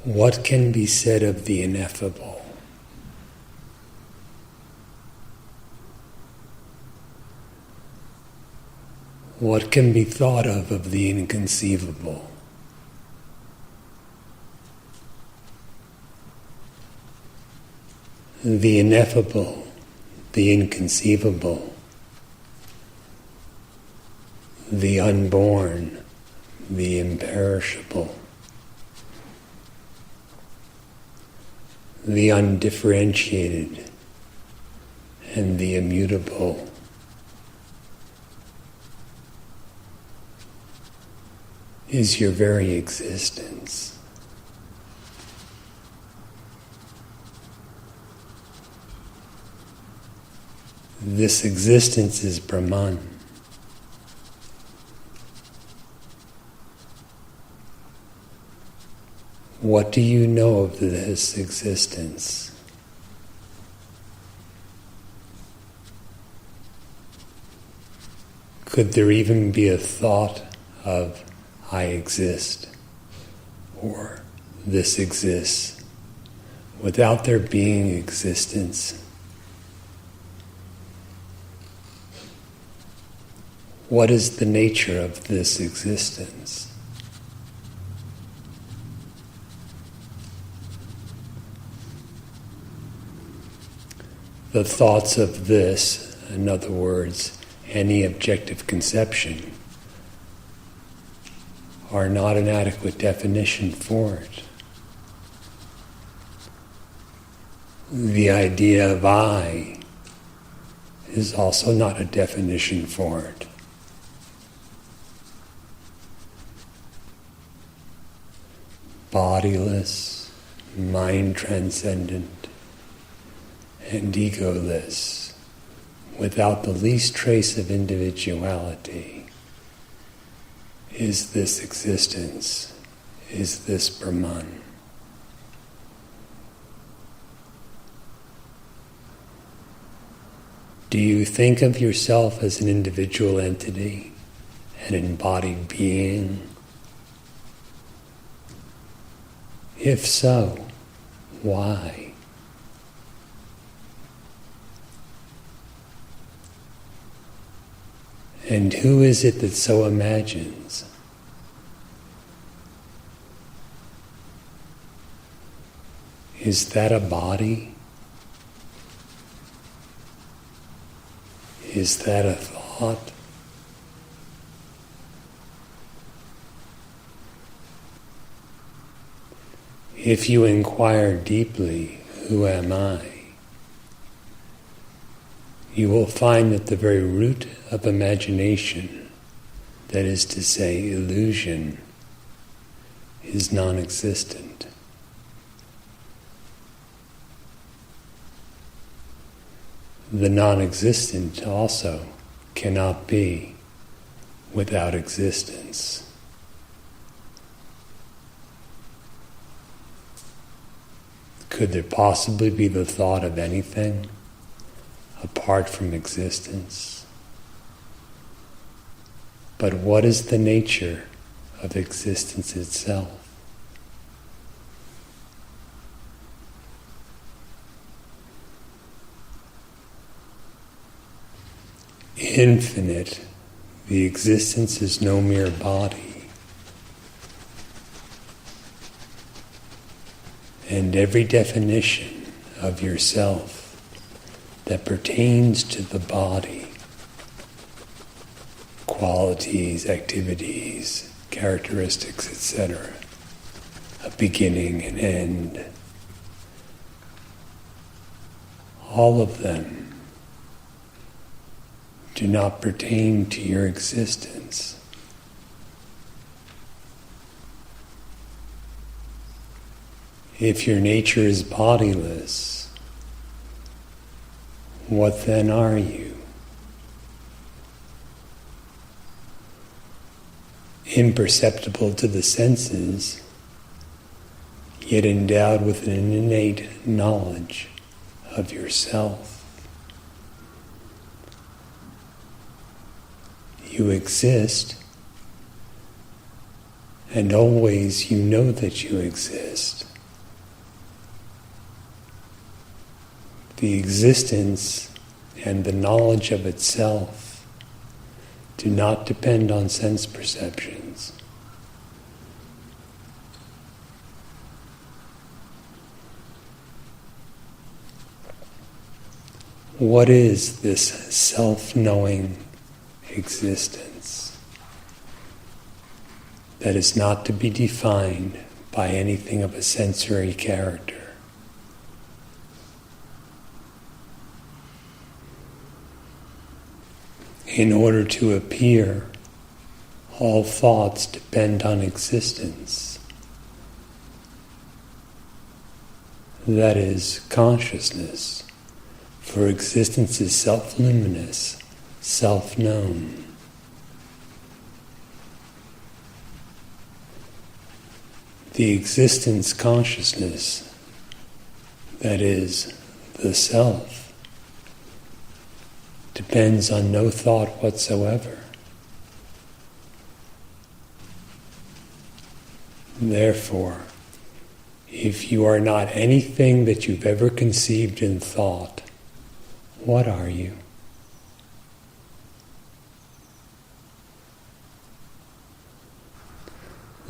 What can be said of the ineffable? What can be thought of the inconceivable? The ineffable, the inconceivable, the unborn, the imperishable, the undifferentiated, and the immutable. Is your very existence. This existence is Brahman. What do you know of this existence? Could there even be a thought of I exist or this exists without there being existence? What is the nature of this existence? The thoughts of this, in other words, any objective conception, are not an adequate definition for it. The idea of I is also not a definition for it. Bodiless, mind-transcendent, and egoless, without the least trace of individuality, is this existence, is this Brahman. Do you think of yourself as an individual entity, an embodied being? If so, why? And who is it that so imagines? Is that a body? Is that a thought? If you inquire deeply, who am I? You will find that the very root of imagination, that is to say, illusion, is non-existent. The non-existent also cannot be without existence. Could there possibly be the thought of anything apart from existence? But what is the nature of existence itself? Infinite, the existence is no mere body. And every definition of yourself that pertains to the body, qualities, activities, characteristics, etc., a beginning and end, all of them do not pertain to your existence. If your nature is bodiless, what then are you? Imperceptible to the senses, yet endowed with an innate knowledge of yourself. You exist, and always you know that you exist. the existence and the knowledge of itself do not depend on sense perceptions. What is this self-knowing existence that is not to be defined by anything of a sensory character? In order to appear, all thoughts depend on existence. That is consciousness, for existence is self-luminous, self-known. The existence consciousness, that is, the self, depends on no thought whatsoever. Therefore, if you are not anything that you've ever conceived in thought, what are you?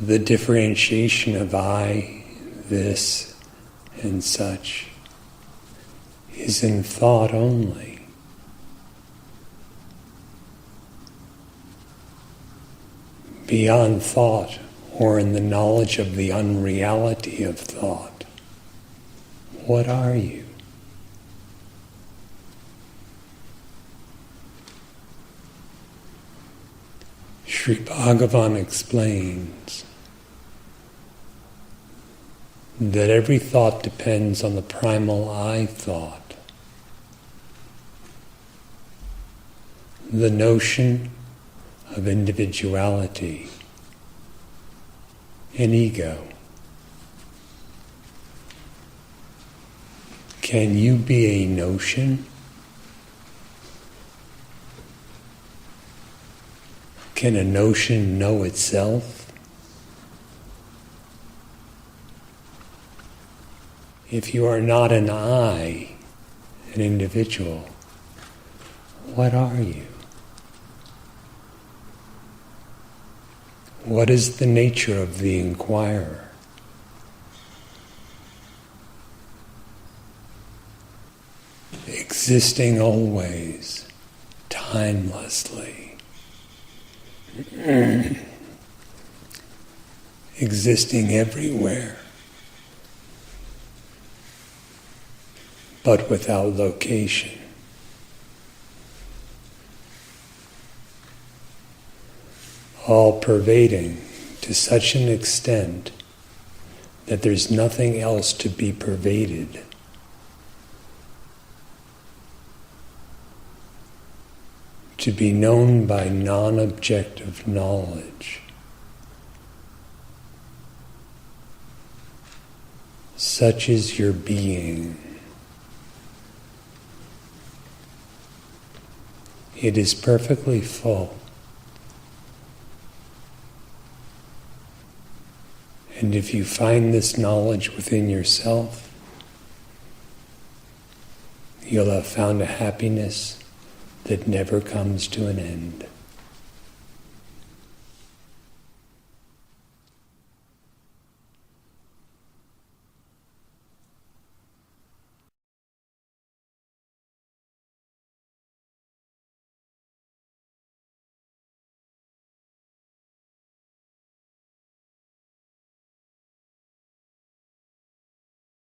The differentiation of I, this, and such is in thought only. Beyond thought, or in the knowledge of the unreality of thought, what are you? Sri Bhagavan explains that every thought depends on the primal I thought. The notion of individuality and ego. Can you be a notion? Can a notion know itself? If you are not an I, an individual, what are you? What is the nature of the inquirer? Existing always, timelessly. Existing everywhere, but without location. All-pervading to such an extent that there's nothing else to be pervaded. To be known by non-objective knowledge. Such is your being. It is perfectly full. And if you find this knowledge within yourself, you'll have found a happiness that never comes to an end.